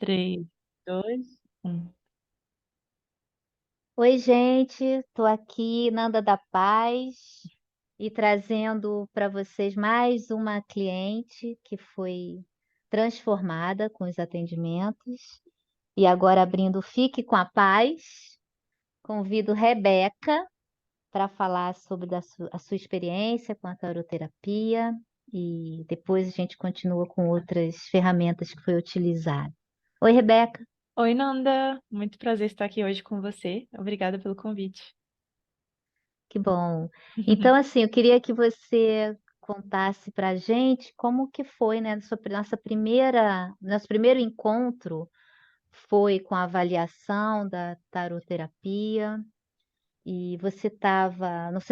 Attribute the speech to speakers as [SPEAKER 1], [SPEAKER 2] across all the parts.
[SPEAKER 1] 3, 2, 1.
[SPEAKER 2] Oi, gente, estou aqui, Nanda da Paz, e trazendo para vocês mais uma cliente que foi transformada com os atendimentos e agora abrindo Fique com a Paz. Convido Rebeca para falar sobre a sua experiência com a taroterapia e depois a gente continua com outras ferramentas que foi utilizada. Oi, Rebeca,
[SPEAKER 1] Oi, Nanda. Muito prazer estar aqui hoje com você. Obrigada pelo convite.
[SPEAKER 2] que bom. Então, assim, eu queria que você contasse para a gente como que foi, né, nosso primeiro encontro foi com a avaliação da taroterapia e você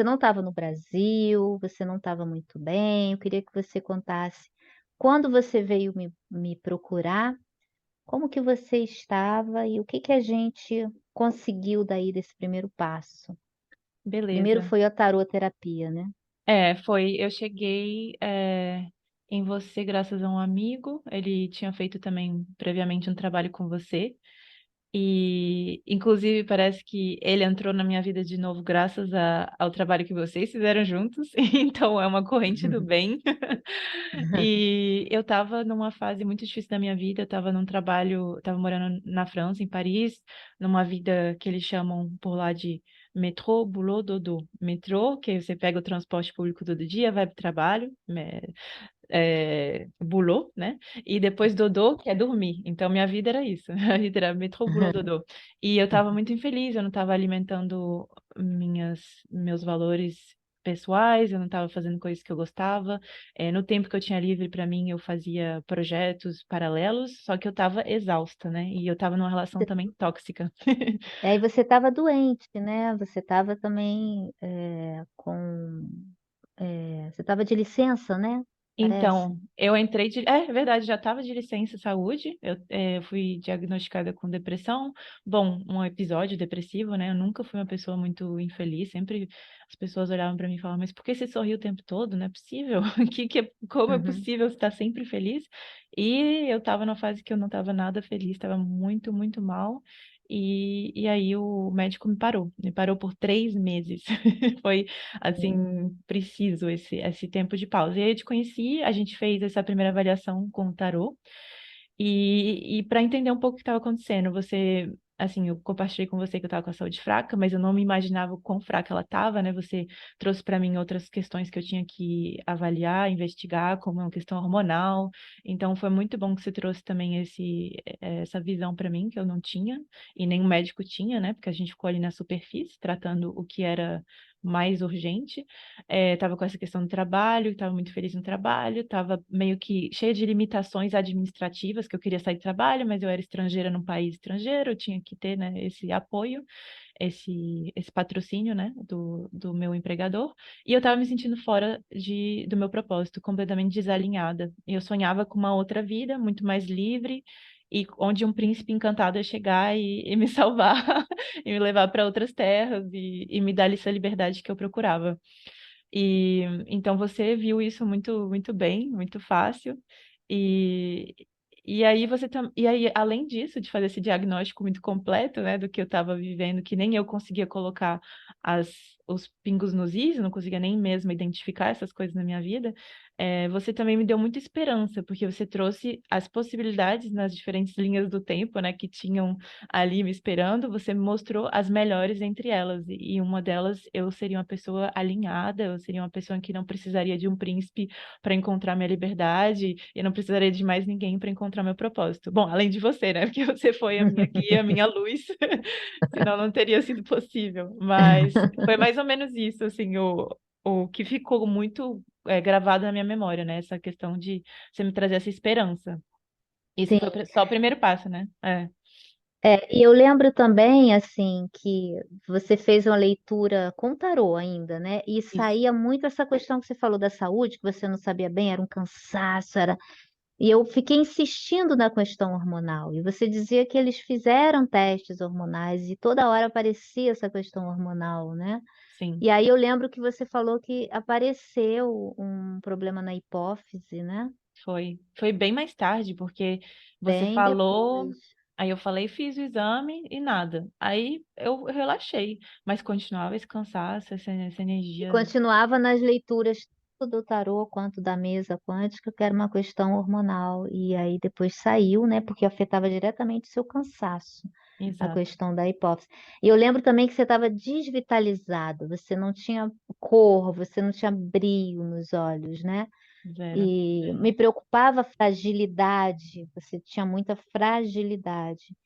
[SPEAKER 2] não estava no Brasil, você não estava muito bem. Eu queria que você contasse quando você veio me procurar, como que você estava e o que que a gente conseguiu daí desse primeiro passo. Primeiro
[SPEAKER 1] Beleza.
[SPEAKER 2] foi a taroterapia, né?
[SPEAKER 1] Foi. Eu cheguei em você graças a um amigo. Ele tinha feito também previamente um trabalho com você. E, inclusive, parece que ele entrou na minha vida de novo graças ao trabalho que vocês fizeram juntos. Então, é uma corrente do bem. E eu estava numa fase muito difícil da minha vida. Eu estava num trabalho, estava morando na França, em Paris, numa vida que eles chamam por lá de metrô, boulot, dodo. Metrô, que você pega o transporte público todo dia, vai para o trabalho, boulot, né? E depois dodô, que é dormir. Então, minha vida era isso. A vida era metrô, boulot, dodô. E eu estava muito infeliz, eu não estava alimentando meus valores pessoais, eu não estava fazendo coisas que eu gostava. No tempo que eu tinha livre para mim, eu fazia projetos paralelos, só que eu estava exausta, né? E eu estava numa relação também tóxica.
[SPEAKER 2] Aí você estava doente, né? Você estava também você estava de licença, né? Parece.
[SPEAKER 1] Então, eu entrei de. É verdade, já estava de licença saúde. Eu fui diagnosticada com depressão. Bom, um episódio depressivo, né? Eu nunca fui uma pessoa muito infeliz. Sempre as pessoas olhavam para mim e falavam: Mas por que você sorriu o tempo todo? Não é possível. Como é
[SPEAKER 2] Uhum.
[SPEAKER 1] possível você estar sempre feliz? E eu estava numa fase que eu não estava nada feliz, estava muito, muito mal. E aí o médico me parou por 3 meses. Foi assim, preciso esse tempo de pausa. E aí eu te conheci, a gente fez essa primeira avaliação com o tarô, e para entender um pouco o que estava acontecendo, assim, eu compartilhei com você que eu estava com a saúde fraca, mas eu não me imaginava o quão fraca ela estava, né? Você trouxe para mim outras questões que eu tinha que avaliar, investigar, como uma questão hormonal. Então, foi muito bom que você trouxe também essa visão para mim, que eu não tinha, e nenhum médico tinha, né? Porque a gente ficou ali na superfície, tratando o que era mais urgente. Estava com essa questão do trabalho, estava muito feliz no trabalho, estava meio que cheia de limitações administrativas, que eu queria sair do trabalho, mas eu era estrangeira num país estrangeiro, eu tinha que ter, né, esse apoio, esse patrocínio, né, do meu empregador, e eu estava me sentindo fora do meu propósito, completamente desalinhada. E eu sonhava com uma outra vida, muito mais livre, e onde um príncipe encantado ia chegar e me salvar, e me levar para outras terras, e me dar essa liberdade que eu procurava. E então você viu isso muito muito bem, muito fácil. E e aí além disso, de fazer esse diagnóstico muito completo, né, do que eu estava vivendo, que nem eu conseguia colocar os pingos nos is, eu não conseguia nem mesmo identificar essas coisas na minha vida. Você também me deu muita esperança, porque você trouxe as possibilidades nas diferentes linhas do tempo, né, que tinham ali me esperando. Você me mostrou as melhores entre elas, e uma delas eu seria uma pessoa alinhada, eu seria uma pessoa que não precisaria de um príncipe para encontrar minha liberdade, e não precisaria de mais ninguém para encontrar meu propósito. Bom, além de você, né? Porque você foi a minha guia, a minha luz, senão não teria sido possível. Mas foi mais ou menos isso, assim, o que ficou muito gravado na minha memória, né? Essa questão de você me trazer essa esperança. Isso
[SPEAKER 2] Sim.
[SPEAKER 1] foi só o primeiro passo, né?
[SPEAKER 2] E eu lembro também, assim, que você fez uma leitura com tarô ainda, né? E
[SPEAKER 1] Isso.
[SPEAKER 2] saía muito essa questão que você falou da saúde, que você não sabia bem, era um cansaço, era. E eu fiquei insistindo na questão hormonal. E você dizia que eles fizeram testes hormonais e toda hora aparecia essa questão hormonal, né?
[SPEAKER 1] Sim.
[SPEAKER 2] E aí eu lembro que você falou que apareceu um problema na hipófise, né?
[SPEAKER 1] Foi bem mais tarde, porque você
[SPEAKER 2] Bem
[SPEAKER 1] falou,
[SPEAKER 2] depois.
[SPEAKER 1] aí eu falei, fiz o exame e nada. Aí eu relaxei, mas continuava esse cansaço, essa
[SPEAKER 2] E
[SPEAKER 1] energia.
[SPEAKER 2] continuava nas leituras tanto do tarô quanto da mesa quântica, que era uma questão hormonal. E aí depois saiu, né? Porque afetava diretamente o seu cansaço, a
[SPEAKER 1] Exato,
[SPEAKER 2] questão da hipófise. E eu lembro também que você estava desvitalizado, você não tinha cor, você não tinha brilho nos olhos, né?
[SPEAKER 1] zero.
[SPEAKER 2] E me preocupava a fragilidade, você tinha muita fragilidade.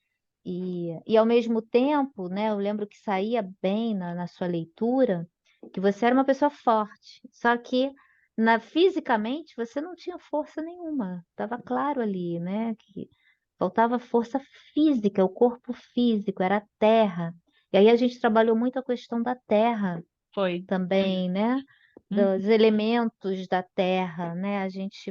[SPEAKER 2] E ao mesmo tempo, né, eu lembro que saía bem na sua leitura que você era uma pessoa forte, só que fisicamente você não tinha força nenhuma, estava claro ali, né, que faltava força física, o corpo físico, era a terra. E aí a gente trabalhou muito a questão da terra
[SPEAKER 1] Foi.
[SPEAKER 2] também, né?
[SPEAKER 1] Uhum.
[SPEAKER 2] Dos elementos da terra, né?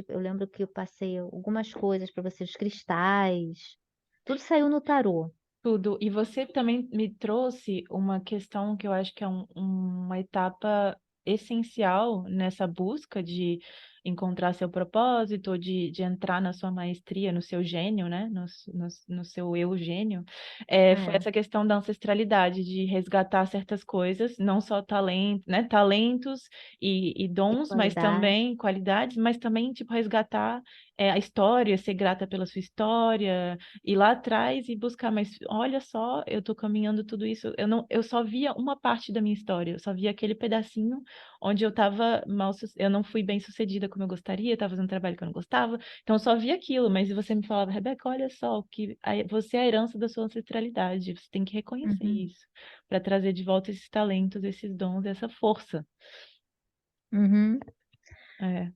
[SPEAKER 2] Eu lembro que eu passei algumas coisas para você, os cristais, tudo saiu no tarô.
[SPEAKER 1] Tudo. E você também me trouxe uma questão que eu acho que é uma etapa essencial nessa busca de encontrar seu propósito, de entrar na sua maestria, no seu gênio, né? No seu eu gênio. Foi
[SPEAKER 2] É,
[SPEAKER 1] essa questão da ancestralidade, de resgatar certas coisas, não só talento, né? Talentos e
[SPEAKER 2] e
[SPEAKER 1] dons, mas
[SPEAKER 2] qualidade.
[SPEAKER 1] também qualidades, mas também, tipo, resgatar a história, ser grata pela sua história ir lá atrás e buscar, mas olha só, eu tô caminhando tudo isso, eu só via uma parte da minha história, eu só via aquele pedacinho onde eu tava eu não fui bem sucedida como eu gostaria, eu tava fazendo um trabalho que eu não gostava, então eu só via aquilo, mas você me falava, Rebeca, olha só, você é a herança da sua ancestralidade, você tem que reconhecer
[SPEAKER 2] Uhum,
[SPEAKER 1] isso, para trazer de volta esses talentos, esses dons, essa força.
[SPEAKER 2] uhum.
[SPEAKER 1] É,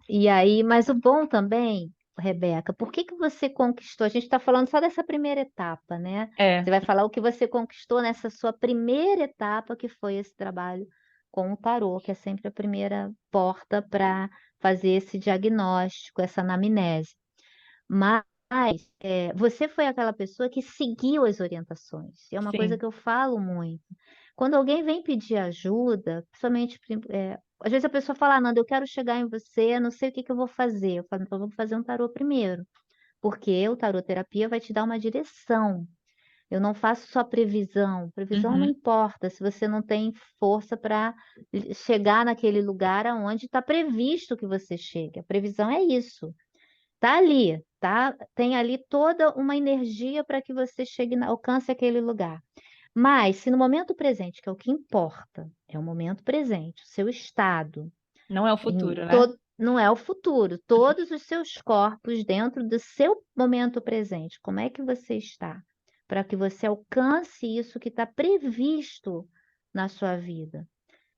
[SPEAKER 2] E aí, mas o bom também, Rebeca, por que que você conquistou? A gente está falando só dessa primeira etapa, né?
[SPEAKER 1] é,
[SPEAKER 2] Você vai falar o que você conquistou nessa sua primeira etapa, que foi esse trabalho com o tarô, que é sempre a primeira porta para fazer esse diagnóstico, essa anamnese. Mas você foi aquela pessoa que seguiu as orientações. E é uma coisa
[SPEAKER 1] sim,
[SPEAKER 2] que eu falo muito. Quando alguém vem pedir ajuda, principalmente, às vezes a pessoa fala, "Ah, Nanda, eu quero chegar em você, não sei o que que eu vou fazer." Eu falo, então vamos fazer um tarô primeiro, porque o taroterapia vai te dar uma direção. Eu não faço só previsão. Previsão não
[SPEAKER 1] uhum,
[SPEAKER 2] importa se você não tem força para chegar naquele lugar aonde está previsto que você chegue. A previsão é isso. Tá ali, tá? Tem ali toda uma energia para que você chegue, alcance aquele lugar. Mas se no momento presente, que é o que importa, é o momento presente, o seu estado,
[SPEAKER 1] não é o futuro, né?
[SPEAKER 2] não é o futuro, todos os seus corpos dentro do seu momento presente, como é que você está? Para que você alcance isso que está previsto na sua vida.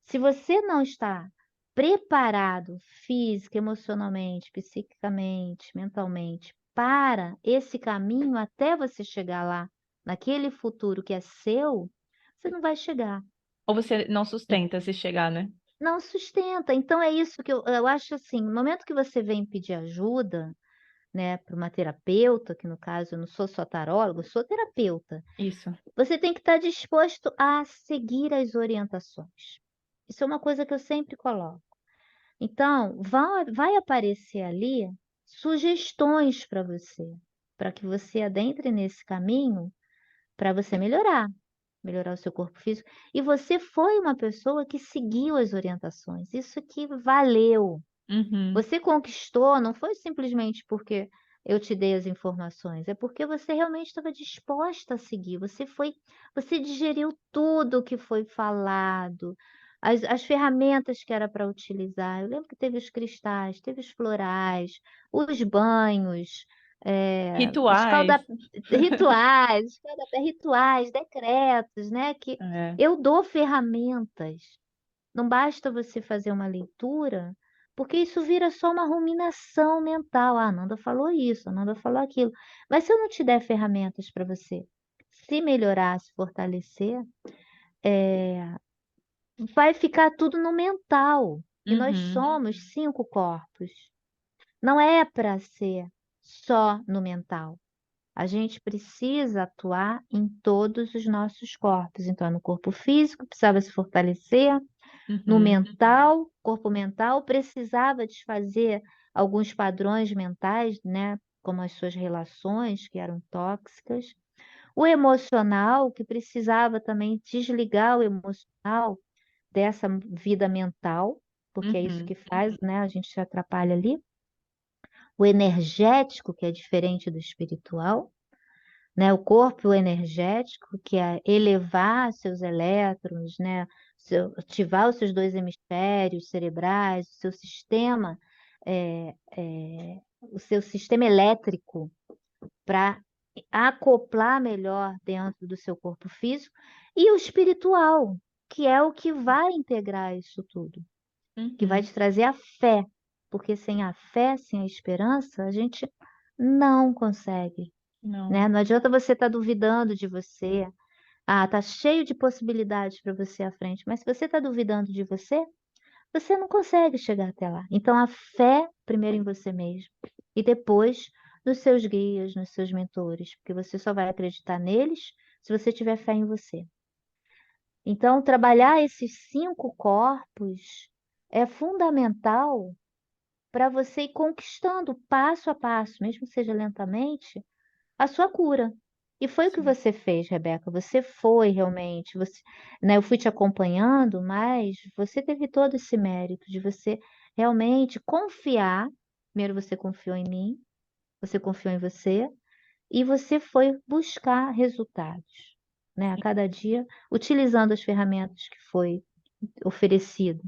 [SPEAKER 2] Se você não está preparado física, emocionalmente, psiquicamente, mentalmente, para esse caminho até você chegar lá, naquele futuro que é seu, você não vai chegar.
[SPEAKER 1] Ou você não sustenta se chegar, né?
[SPEAKER 2] Não sustenta. Então é isso que eu acho assim, no momento que você vem pedir ajuda, né, para uma terapeuta, que no caso eu não sou só taróloga, eu sou terapeuta,
[SPEAKER 1] Isso.
[SPEAKER 2] você tem que estar disposto a seguir as orientações. Isso é uma coisa que eu sempre coloco. Então, vai aparecer ali sugestões para que você adentre nesse caminho para você melhorar o seu corpo físico. E você foi uma pessoa que seguiu as orientações. Isso que valeu.
[SPEAKER 1] Uhum,
[SPEAKER 2] Você conquistou, não foi simplesmente porque eu te dei as informações, é porque você realmente estava disposta a seguir. Você digeriu tudo o que foi falado, as ferramentas que era para utilizar. Eu lembro que teve os cristais, teve os florais, os banhos,
[SPEAKER 1] rituais.
[SPEAKER 2] rituais, decretos, né? Que
[SPEAKER 1] É.
[SPEAKER 2] eu dou ferramentas. Não basta você fazer uma leitura, porque isso vira só uma ruminação mental. Ah, a Nanda falou isso, a Nanda falou aquilo. Mas se eu não te der ferramentas para você se melhorar, se fortalecer, vai ficar tudo no mental. E nós
[SPEAKER 1] Uhum.
[SPEAKER 2] somos 5 corpos. Não é para ser só no mental. A gente precisa atuar em todos os nossos corpos. Então, no corpo físico, precisava se fortalecer. No
[SPEAKER 1] Uhum.
[SPEAKER 2] mental, corpo mental, precisava desfazer. alguns padrões mentais, né? Como as suas relações que eram tóxicas. O emocional, que precisava também desligar o emocional dessa vida mental, porque é isso
[SPEAKER 1] Uhum.
[SPEAKER 2] que faz, né? A gente se atrapalha ali. O energético, que é diferente do espiritual, né? O corpo energético, que é elevar seus elétrons, né? Ativar os seus dois hemisférios cerebrais, o seu sistema elétrico para acoplar melhor dentro do seu corpo físico, e o espiritual, que é o que vai integrar isso tudo, que vai
[SPEAKER 1] Uhum.
[SPEAKER 2] te trazer a fé, porque sem a fé, sem a esperança, a gente não consegue,
[SPEAKER 1] Não.
[SPEAKER 2] né? Não adianta você estar duvidando de você. Ah, tá cheio de possibilidades para você à frente, mas se você está duvidando de você, você não consegue chegar até lá. Então, a fé primeiro em você mesmo e depois nos seus guias, nos seus mentores, porque você só vai acreditar neles se você tiver fé em você. Então, trabalhar esses 5 corpos é fundamental para você ir conquistando passo a passo, mesmo que seja lentamente, a sua cura. E foi o que
[SPEAKER 1] Sim.
[SPEAKER 2] você fez, Rebeca. Você foi realmente, você, né, eu fui te acompanhando, mas você teve todo esse mérito de você realmente confiar. Primeiro você confiou em mim, você confiou em você, e você foi buscar resultados, né, a
[SPEAKER 1] Sim.
[SPEAKER 2] cada dia, utilizando as ferramentas que foi oferecido.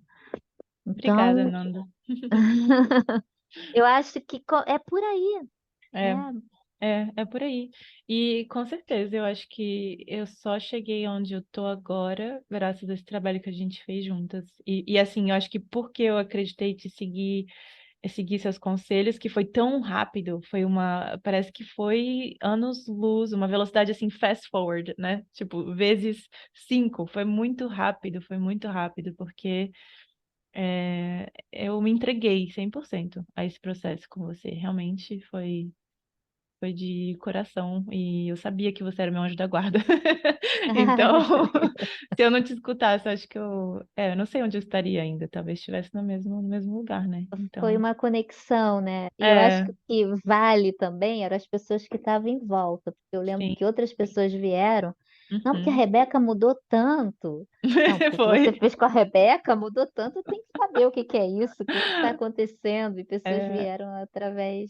[SPEAKER 1] Obrigada,
[SPEAKER 2] Então,
[SPEAKER 1] Nanda.
[SPEAKER 2] eu acho que é por aí,
[SPEAKER 1] É,
[SPEAKER 2] né?
[SPEAKER 1] é por aí. E com certeza, eu acho que eu só cheguei onde eu tô agora, graças a esse trabalho que a gente fez juntas. E assim, eu acho que porque eu acreditei te seguir, seguir seus conselhos, que foi tão rápido, parece que foi anos-luz, uma velocidade assim, fast forward, né? Tipo, vezes 5, foi muito rápido, porque eu me entreguei 100% a esse processo com você. Realmente foi de coração e eu sabia que você era meu anjo da guarda. Então, se eu não te escutasse, eu acho que eu não sei onde eu estaria ainda. Talvez estivesse no mesmo lugar, né?
[SPEAKER 2] Foi
[SPEAKER 1] Então,
[SPEAKER 2] uma conexão, né? E eu acho que
[SPEAKER 1] é,
[SPEAKER 2] o que vale também eram as pessoas que estavam em volta, porque eu lembro
[SPEAKER 1] sim.
[SPEAKER 2] que outras pessoas vieram. Não, porque a
[SPEAKER 1] Uhum.
[SPEAKER 2] Rebeca mudou tanto. Não, porque o que você
[SPEAKER 1] Foi.
[SPEAKER 2] fez com a Rebeca mudou tanto, eu tenho que saber o que que é isso, o que está acontecendo. E pessoas
[SPEAKER 1] É,
[SPEAKER 2] vieram através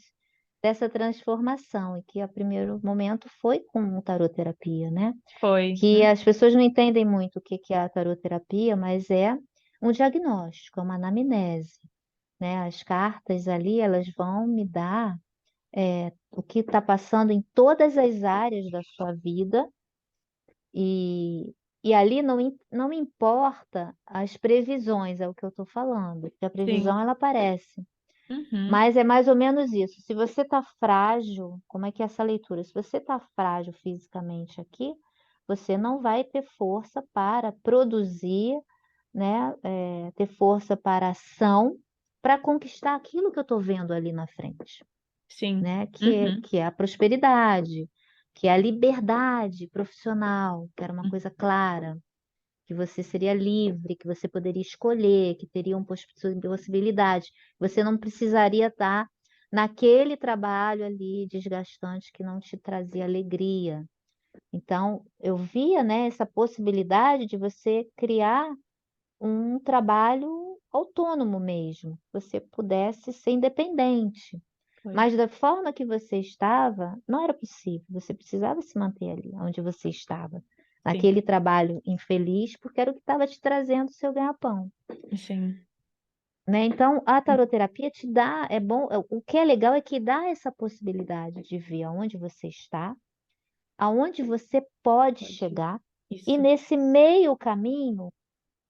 [SPEAKER 2] dessa transformação, e que a primeiro momento foi com taroterapia, né?
[SPEAKER 1] foi.
[SPEAKER 2] Que as pessoas não entendem muito o que que é a taroterapia, mas é um diagnóstico, é uma anamnese, né? As cartas ali, elas vão me dar o que está passando em todas as áreas da sua vida e, e ali não importa as previsões, é o que eu estou falando, porque a
[SPEAKER 1] Sim.
[SPEAKER 2] previsão ela aparece,
[SPEAKER 1] Uhum.
[SPEAKER 2] mas é mais ou menos isso. Se você está frágil, como é que é essa leitura? Se você está frágil fisicamente aqui, você não vai ter força para produzir, né? Ter força para ação, para conquistar aquilo que eu estou vendo ali na frente,
[SPEAKER 1] Sim.
[SPEAKER 2] né?
[SPEAKER 1] Uhum.
[SPEAKER 2] Que é a prosperidade, que é a liberdade profissional, que era uma coisa clara, que você seria livre, que você poderia escolher, que teriam possibilidades. Você não precisaria estar naquele trabalho ali desgastante que não te trazia alegria. Então, eu via, né, essa possibilidade de você criar um trabalho autônomo mesmo, que você pudesse ser independente.
[SPEAKER 1] Foi.
[SPEAKER 2] Mas da forma que você estava, não era possível. Você precisava se manter ali, onde você estava,
[SPEAKER 1] Sim.
[SPEAKER 2] naquele trabalho infeliz, porque era o que estava te trazendo o seu ganha-pão,
[SPEAKER 1] Sim.
[SPEAKER 2] né? Então, a taroterapia te dá, é bom, o que é legal é que dá essa possibilidade de ver aonde você está, aonde você pode
[SPEAKER 1] Pode.
[SPEAKER 2] chegar, e
[SPEAKER 1] Isso.
[SPEAKER 2] nesse meio caminho,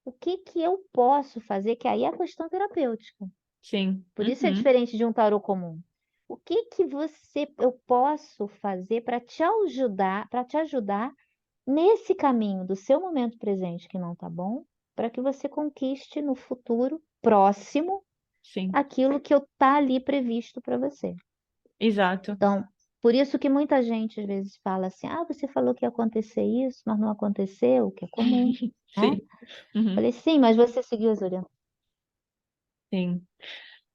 [SPEAKER 2] o que que eu posso fazer, que aí é a questão terapêutica.
[SPEAKER 1] Sim.
[SPEAKER 2] Por isso é
[SPEAKER 1] Uhum.
[SPEAKER 2] diferente de um tarô comum. O que que eu posso fazer para te ajudar nesse caminho do seu momento presente que não está bom, para que você conquiste no futuro próximo
[SPEAKER 1] Sim.
[SPEAKER 2] aquilo que está ali previsto para você.
[SPEAKER 1] Exato.
[SPEAKER 2] Então, por isso que muita gente às vezes fala assim: ah, você falou que ia acontecer isso, mas não aconteceu, o que é comum, né?
[SPEAKER 1] Sim. Uhum.
[SPEAKER 2] Falei, sim, mas você seguiu as orientações.
[SPEAKER 1] Sim.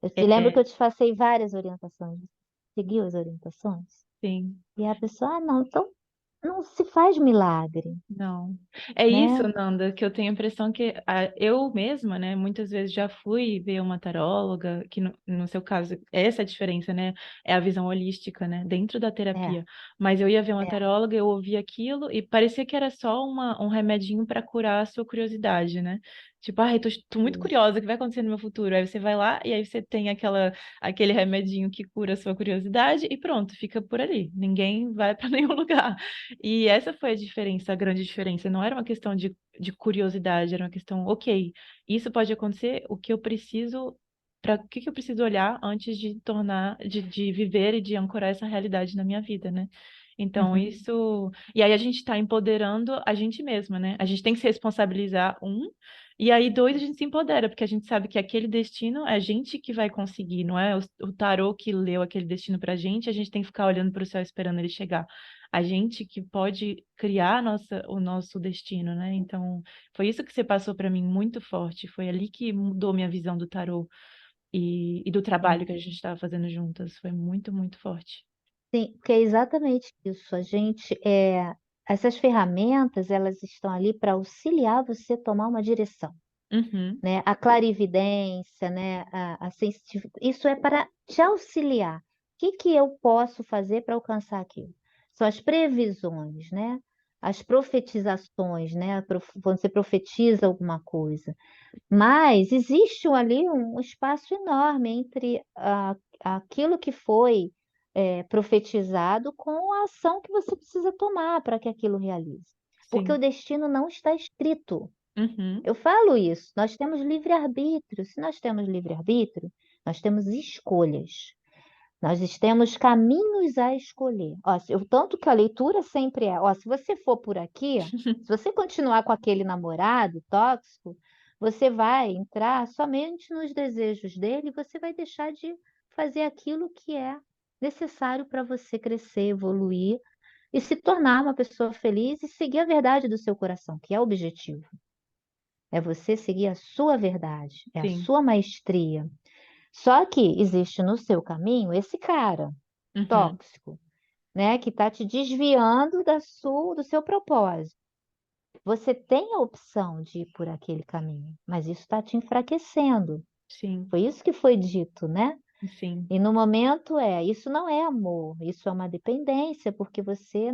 [SPEAKER 2] Eu te lembro que
[SPEAKER 1] É,
[SPEAKER 2] eu te passei várias orientações. Seguiu as orientações?
[SPEAKER 1] sim.
[SPEAKER 2] E a pessoa, ah, não, então não se faz milagre,
[SPEAKER 1] Não. É isso,
[SPEAKER 2] né?
[SPEAKER 1] Nanda, que eu tenho a impressão que eu mesma, né, muitas vezes já fui ver uma taróloga, que no seu caso, essa é a diferença, né, é a visão holística, né, dentro da
[SPEAKER 2] É,
[SPEAKER 1] terapia. Mas eu ia ver uma
[SPEAKER 2] é,
[SPEAKER 1] taróloga, eu ouvia aquilo e parecia que era só um remedinho para curar a sua curiosidade, né? Tipo, ai, tô muito
[SPEAKER 2] isso.
[SPEAKER 1] curiosa, o que vai acontecer no meu futuro? Aí você vai lá e aí você tem aquele remedinho que cura a sua curiosidade e pronto, fica por ali. Ninguém vai para nenhum lugar. E essa foi a diferença, a grande diferença. Não era uma questão de curiosidade, era uma questão, ok, isso pode acontecer, o que eu preciso, para o que que eu preciso olhar antes de de viver e de ancorar essa realidade na minha vida, né? Então,
[SPEAKER 2] Uhum.
[SPEAKER 1] isso. E aí a gente está empoderando a gente mesma, né? A gente tem que se responsabilizar, e aí, dois, a gente se empodera, porque a gente sabe que aquele destino é a gente que vai conseguir, não é o tarô que leu aquele destino pra gente, a gente tem que ficar olhando para o céu esperando ele chegar. A gente que pode criar o nosso destino, né? Então, foi isso que você passou para mim muito forte, foi ali que mudou minha visão do tarô e do trabalho que a gente estava fazendo juntas. Foi muito, muito forte.
[SPEAKER 2] Sim, porque é exatamente isso. Essas ferramentas, elas estão ali para auxiliar você a tomar uma direção,
[SPEAKER 1] Uhum,
[SPEAKER 2] né? A clarividência, né? Isso é para te auxiliar. O que que eu posso fazer para alcançar aquilo? São as previsões, né? As profetizações, né? Quando você profetiza alguma coisa. Mas existe ali um espaço enorme entre aquilo que foi profetizado com a ação que você precisa tomar para que aquilo realize. Porque o
[SPEAKER 1] sim.
[SPEAKER 2] destino não está escrito.
[SPEAKER 1] Uhum,
[SPEAKER 2] Eu falo isso, nós temos livre-arbítrio. Se nós temos livre-arbítrio, nós temos escolhas. Nós temos caminhos a escolher. Ó, tanto que a leitura sempre é, ó, se você for por aqui, se você continuar com aquele namorado tóxico, você vai entrar somente nos desejos dele e você vai deixar de fazer aquilo que é necessário para você crescer, evoluir e se tornar uma pessoa feliz e seguir a verdade do seu coração, que é o objetivo. É você seguir a sua verdade, é a
[SPEAKER 1] sim.
[SPEAKER 2] sua maestria. Só que existe no seu caminho esse cara
[SPEAKER 1] Uhum,
[SPEAKER 2] tóxico, né, que está te desviando do seu propósito. Você tem a opção de ir por aquele caminho, mas isso está te enfraquecendo.
[SPEAKER 1] sim,
[SPEAKER 2] Foi isso que foi dito, né?
[SPEAKER 1] sim.
[SPEAKER 2] E no momento isso não é amor, isso é uma dependência, porque você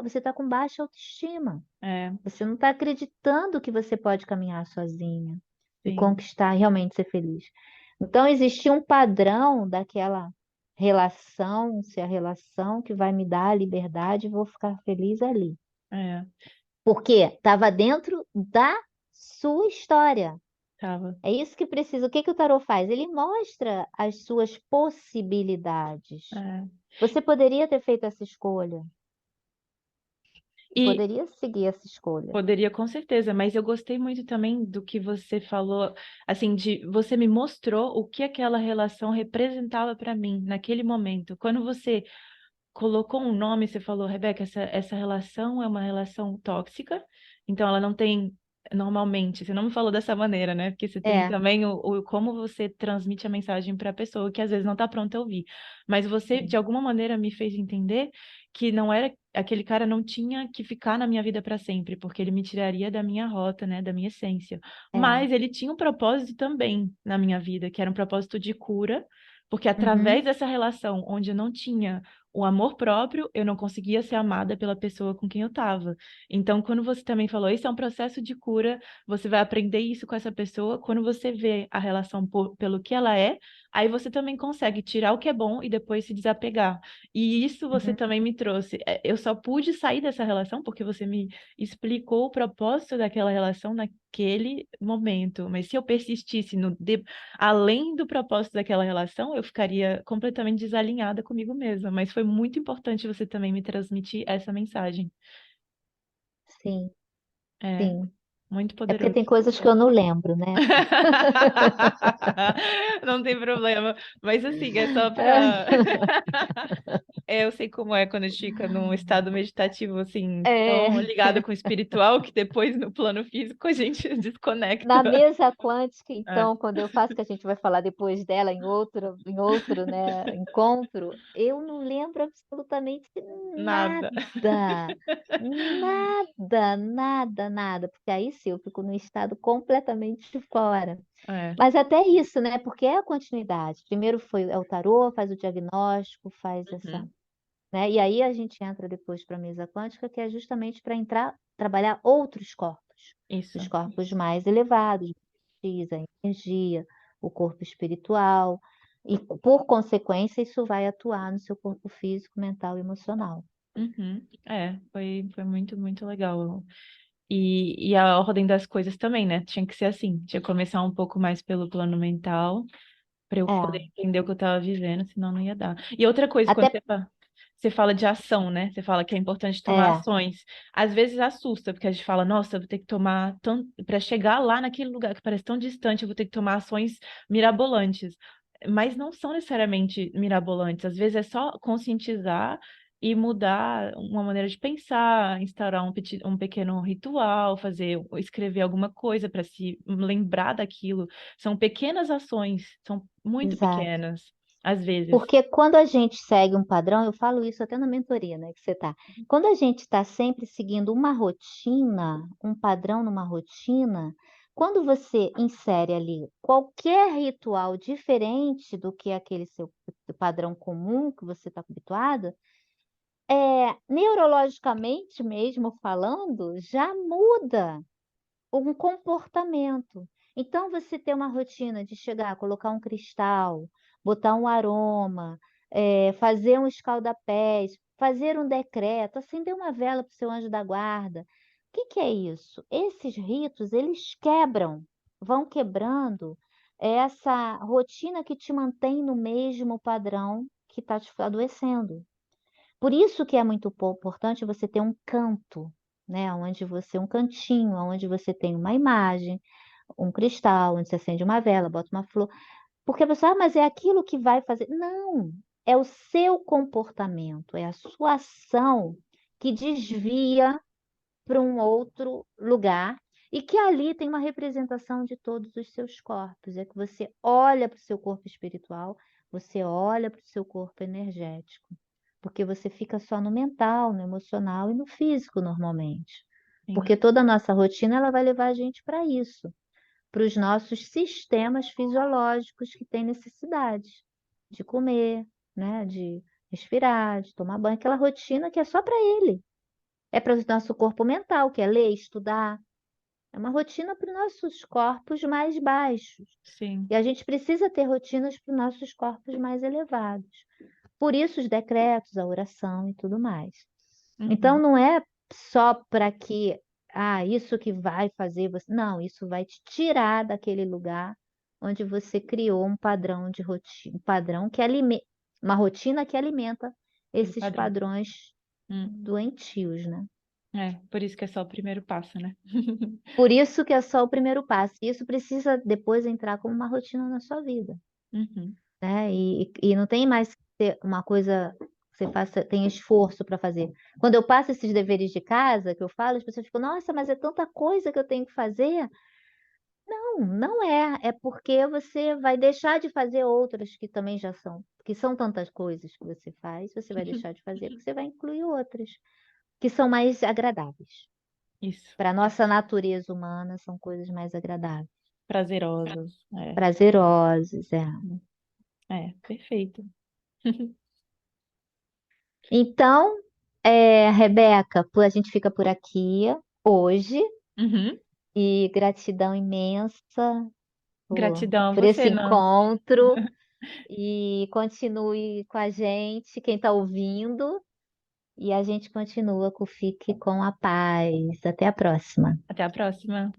[SPEAKER 2] está com baixa autoestima.
[SPEAKER 1] É,
[SPEAKER 2] Você não está acreditando que você pode caminhar sozinha e
[SPEAKER 1] sim.
[SPEAKER 2] conquistar, realmente ser feliz. Então, existia um padrão daquela relação, se a relação que vai me dar a liberdade, vou ficar feliz ali.
[SPEAKER 1] É,
[SPEAKER 2] Porque estava dentro da sua história.
[SPEAKER 1] tava.
[SPEAKER 2] É isso que precisa. O que que o tarot faz? Ele mostra as suas possibilidades.
[SPEAKER 1] É.
[SPEAKER 2] Você poderia ter feito essa escolha.
[SPEAKER 1] E
[SPEAKER 2] Poderia seguir essa escolha.
[SPEAKER 1] poderia, com certeza, mas eu gostei muito também do que você falou, assim, de você me mostrou o que aquela relação representava para mim naquele momento. Quando você colocou um nome, você falou, Rebeca, essa relação é uma relação tóxica, então ela não tem, normalmente, você não me falou dessa maneira, né? Porque você tem
[SPEAKER 2] É.
[SPEAKER 1] também o como você transmite a mensagem para a pessoa que às vezes não está pronta a ouvir. Mas você, de
[SPEAKER 2] Sim.
[SPEAKER 1] alguma maneira, me fez entender que não era, aquele cara não tinha que ficar na minha vida para sempre, porque ele me tiraria da minha rota, né? Da minha essência.
[SPEAKER 2] É.
[SPEAKER 1] Mas ele tinha um propósito também na minha vida, que era um propósito de cura. Porque através
[SPEAKER 2] Uhum.
[SPEAKER 1] dessa relação onde eu não tinha o amor próprio, eu não conseguia ser amada pela pessoa com quem eu estava. Então, quando você também falou, isso é um processo de cura, você vai aprender isso com essa pessoa. Quando você vê a relação pelo que ela é, aí você também consegue tirar o que é bom e depois se desapegar. E isso você
[SPEAKER 2] Uhum.
[SPEAKER 1] também me trouxe. Eu só pude sair dessa relação porque você me explicou o propósito daquela relação naquele momento. Mas se eu persistisse além do propósito daquela relação, eu ficaria completamente desalinhada comigo mesma. Mas foi muito importante você também me transmitir essa mensagem.
[SPEAKER 2] Sim,
[SPEAKER 1] É,
[SPEAKER 2] sim.
[SPEAKER 1] muito
[SPEAKER 2] É porque
[SPEAKER 1] poderoso.
[SPEAKER 2] tem coisas que eu não lembro, né?
[SPEAKER 1] Não tem problema. Mas assim, é só pra. É, eu sei como é quando a gente fica num estado meditativo, assim,
[SPEAKER 2] É,
[SPEAKER 1] tão ligado com o espiritual, que depois no plano físico a gente
[SPEAKER 2] na
[SPEAKER 1] desconecta.
[SPEAKER 2] mesa quântica,
[SPEAKER 1] É,
[SPEAKER 2] então, quando eu faço, que a gente vai falar depois dela em outro, né, encontro, eu não lembro absolutamente
[SPEAKER 1] nada.
[SPEAKER 2] nada, nada, nada, nada, porque aí sim eu fico num estado completamente fora.
[SPEAKER 1] É.
[SPEAKER 2] Mas até isso, né? Porque é a continuidade. Primeiro é o tarô, faz o diagnóstico, faz essa,
[SPEAKER 1] Uhum.
[SPEAKER 2] né? E aí a gente entra depois para a mesa quântica, que é justamente para entrar, trabalhar outros corpos, os
[SPEAKER 1] Isso.
[SPEAKER 2] corpos mais elevados, a energia, o corpo espiritual, e por consequência isso vai atuar no seu corpo físico, mental e emocional.
[SPEAKER 1] Uhum. É, foi muito, muito legal. E a ordem das coisas também, né? Tinha que ser assim. Tinha que começar um pouco mais pelo plano mental, para eu poder
[SPEAKER 2] É,
[SPEAKER 1] entender o que eu estava vivendo, senão não ia dar. E outra coisa, quando
[SPEAKER 2] até
[SPEAKER 1] você fala de ação, né? Você fala que é importante tomar
[SPEAKER 2] é,
[SPEAKER 1] ações. Às vezes assusta, porque a gente fala, nossa, eu vou ter que tomar tão para chegar lá naquele lugar que parece tão distante, eu vou ter que tomar ações mirabolantes. Mas não são necessariamente mirabolantes. Às vezes é só conscientizar e mudar uma maneira de pensar, instaurar um pequeno ritual, escrever alguma coisa para se lembrar daquilo. São pequenas ações, são muito
[SPEAKER 2] exato.
[SPEAKER 1] pequenas, às vezes.
[SPEAKER 2] Porque quando a gente segue um padrão, eu falo isso até na mentoria, né, que você tá. Quando a gente está sempre seguindo uma rotina, um padrão numa rotina, quando você insere ali qualquer ritual diferente do que aquele seu padrão comum que você está habituado, neurologicamente mesmo falando, já muda um comportamento. Então, você ter uma rotina de chegar, colocar um cristal, botar um aroma, fazer um escaldapés, fazer um decreto, acender uma vela para o seu anjo da guarda. O que que é isso? Esses ritos, eles quebram, vão quebrando essa rotina que te mantém no mesmo padrão que está te adoecendo. Por isso que é muito importante você ter um canto, né, onde você um cantinho, onde você tem uma imagem, um cristal, onde você acende uma vela, bota uma flor, porque a pessoa, mas é aquilo que vai fazer. Não, é o seu comportamento, é a sua ação que desvia para um outro lugar e que ali tem uma representação de todos os seus corpos. É que você olha para o seu corpo espiritual, você olha para o seu corpo energético, porque você fica só no mental, no emocional e no físico normalmente.
[SPEAKER 1] Sim,
[SPEAKER 2] Porque toda a nossa rotina ela vai levar a gente para isso, para os nossos sistemas fisiológicos que têm necessidade de comer, né, de respirar, de tomar banho, aquela rotina que é só para ele. É para o nosso corpo mental, que é ler, estudar. É uma rotina para os nossos corpos mais baixos.
[SPEAKER 1] sim.
[SPEAKER 2] E a gente precisa ter rotinas para os nossos corpos mais elevados. Por isso, os decretos, a oração e tudo mais. Então,
[SPEAKER 1] Uhum.
[SPEAKER 2] não é só para que, isso que vai fazer você. Não, isso vai te tirar daquele lugar onde você criou um padrão de rotina, um padrão que alimenta, uma rotina que alimenta
[SPEAKER 1] Aquele
[SPEAKER 2] esses
[SPEAKER 1] padrão.
[SPEAKER 2] padrões
[SPEAKER 1] Hum.
[SPEAKER 2] doentios, né?
[SPEAKER 1] É, por isso que é só o primeiro passo, né?
[SPEAKER 2] Por isso que é só o primeiro passo. Isso precisa depois entrar como uma rotina na sua vida,
[SPEAKER 1] Uhum.
[SPEAKER 2] né? E não tem mais que ser uma coisa que você faça, tem esforço para fazer. Quando eu passo esses deveres de casa, que eu falo, as pessoas ficam, nossa, mas é tanta coisa que eu tenho que fazer. Não, não é. É porque você vai deixar de fazer outras que também já são, que são tantas coisas que você vai deixar de fazer, porque você vai incluir outras que são mais agradáveis.
[SPEAKER 1] Isso.
[SPEAKER 2] Para a nossa natureza humana, são coisas mais agradáveis.
[SPEAKER 1] Prazerosos. É.
[SPEAKER 2] Prazerosos, é.
[SPEAKER 1] É, perfeito.
[SPEAKER 2] Então, Rebeca, a gente fica por aqui hoje
[SPEAKER 1] Uhum.
[SPEAKER 2] e gratidão imensa
[SPEAKER 1] Gratidão a
[SPEAKER 2] por esse
[SPEAKER 1] você, Nancy.
[SPEAKER 2] encontro e continue com a gente, quem está ouvindo, e a gente continua com o Fique com a Paz. Até a próxima.
[SPEAKER 1] Até a próxima.